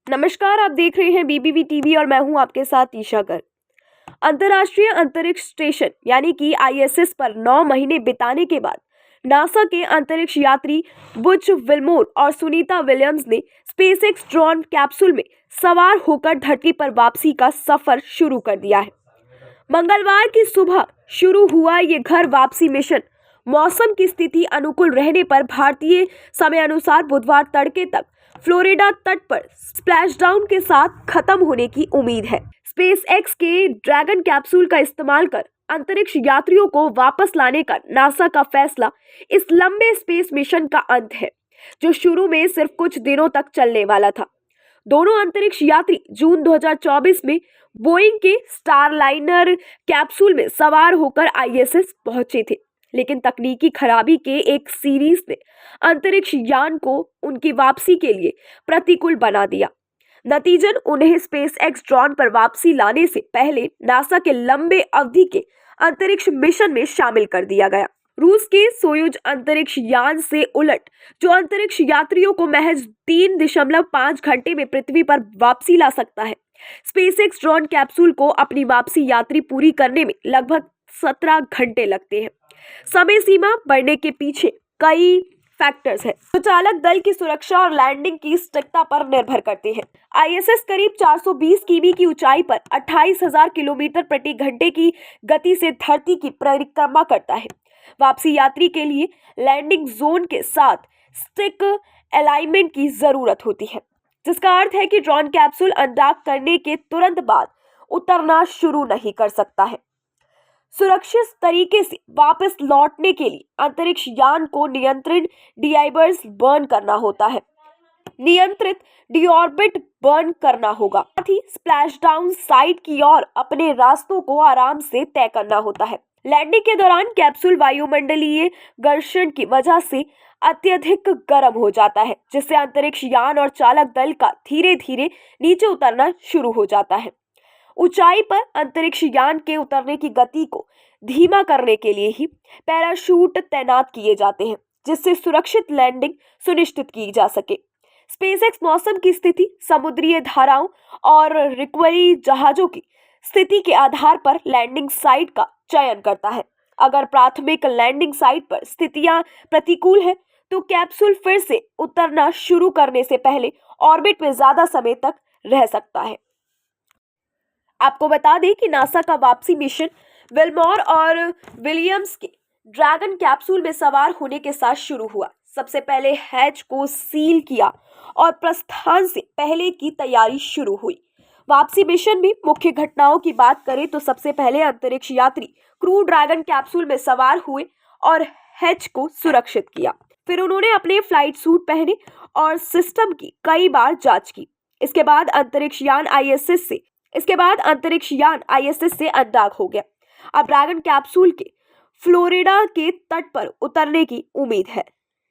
नमस्कार, आप देख रहे हैं बीबीबी टीवी और मैं हूं आपके साथ ईशा कर। अंतर्राष्ट्रीय अंतरिक्ष स्टेशन यानी कि आईएसएस पर 9 महीने बिताने के बाद नासा के अंतरिक्ष यात्री बुच विल्मोर और सुनीता विलियम्स ने स्पेसएक्स ड्रॉन कैप्सूल में सवार होकर धरती पर वापसी का सफर शुरू कर दिया है। मंगलवार की सुबह शुरू हुआ ये घर वापसी मिशन मौसम की स्थिति अनुकूल रहने पर भारतीय समय अनुसार बुधवार तड़के तक फ्लोरिडा तट पर स्प्लैशडाउन के साथ खत्म होने की उम्मीद है। स्पेसएक्स के ड्रैगन कैप्सूल का इस्तेमाल कर अंतरिक्ष यात्रियों को वापस लाने का नासा का फैसला इस लंबे स्पेस मिशन का अंत है, जो शुरू में सिर्फ कुछ दिनों तक चलने वाला था। दोनों अंतरिक्ष यात्री जून 2024 में बोइंग के स्टारलाइनर कैप्सूल में सवार होकर आईएसएस पहुंचे थे, लेकिन तकनीकी खराबी के एक सीरीज ने अंतरिक्ष यान को उनकी वापसी के लिए प्रतिकूल बना दिया। नतीजन उन्हें स्पेसएक्स ड्रॉन पर वापसी लाने से पहले नासा के लंबे अवधि के अंतरिक्ष मिशन में शामिल कर दिया गया। रूस के सोयुज अंतरिक्ष यान से उलट, जो अंतरिक्ष यात्रियों को महज 3.5 घंटे में पृथ्वी पर वापसी ला सकता है, स्पेसएक्स ड्रॉन कैप्सूल को अपनी वापसी यात्री पूरी करने में लगभग 17 घंटे लगते हैं। समय सीमा बढ़ने के पीछे कई फैक्टर्स हैं, जो चालक दल की सुरक्षा और लैंडिंग की सटीकता पर निर्भर करते हैं। आईएसएस करीब 420 किमी की ऊंचाई पर 28,000 किलोमीटर प्रति घंटे की गति से धरती की परिक्रमा करता है। वापसी यात्री के लिए लैंडिंग जोन के साथ स्टिक अलाइनमेंट की जरूरत होती है, जिसका अर्थ है कि ड्रॉन कैप्सूल अनडॉक करने के तुरंत बाद उतरना शुरू नहीं कर सकता है। सुरक्षित तरीके से वापस लौटने के लिए अंतरिक्ष यान को नियंत्रित डीआईबर्स बर्न करना होता है, नियंत्रित डीऑर्बिट बर्न करना होगा। साथ ही स्प्लैशडाउन साइट की ओर अपने रास्तों को आराम से तय करना होता है। लैंडिंग के दौरान कैप्सूल वायुमंडलीय घर्षण की वजह से अत्यधिक गर्म हो जाता है, जिससे अंतरिक्ष यान और चालक दल का धीरे धीरे नीचे उतरना शुरू हो जाता है। ऊंचाई पर अंतरिक्ष यान के उतरने की गति को धीमा करने के लिए ही पैराशूट तैनात किए जाते हैं, जिससे सुरक्षित लैंडिंग सुनिश्चित की जा सके। स्पेसएक्स मौसम की स्थिति, समुद्री धाराओं और रिकवरी जहाजों की स्थिति के आधार पर लैंडिंग साइट का चयन करता है। अगर प्राथमिक लैंडिंग साइट पर स्थितियां प्रतिकूल है, तो कैप्सूल फिर से उतरना शुरू करने से पहले ऑर्बिट में ज्यादा समय तक रह सकता है। आपको बता दें कि नासा का वापसी मिशन विल्मोर और विलियम्स के ड्रैगन कैप्सूल में सवार होने के साथ शुरू हुआ। सबसे पहले हैच को सील किया और प्रस्थान से पहले की तैयारी शुरू हुई। वापसी मिशन में मुख्य घटनाओं की बात करें तो सबसे पहले अंतरिक्ष यात्री क्रू ड्रैगन कैप्सूल में सवार हुए और हैच को सुरक्षित किया। फिर उन्होंने अपने फ्लाइट सूट पहने और सिस्टम की कई बार जांच की। इसके बाद अंतरिक्ष यान आईएसएस से अनडॉक हो गया। अब ड्रैगन कैप्सूल के फ्लोरिडा के तट पर उतरने की उम्मीद है।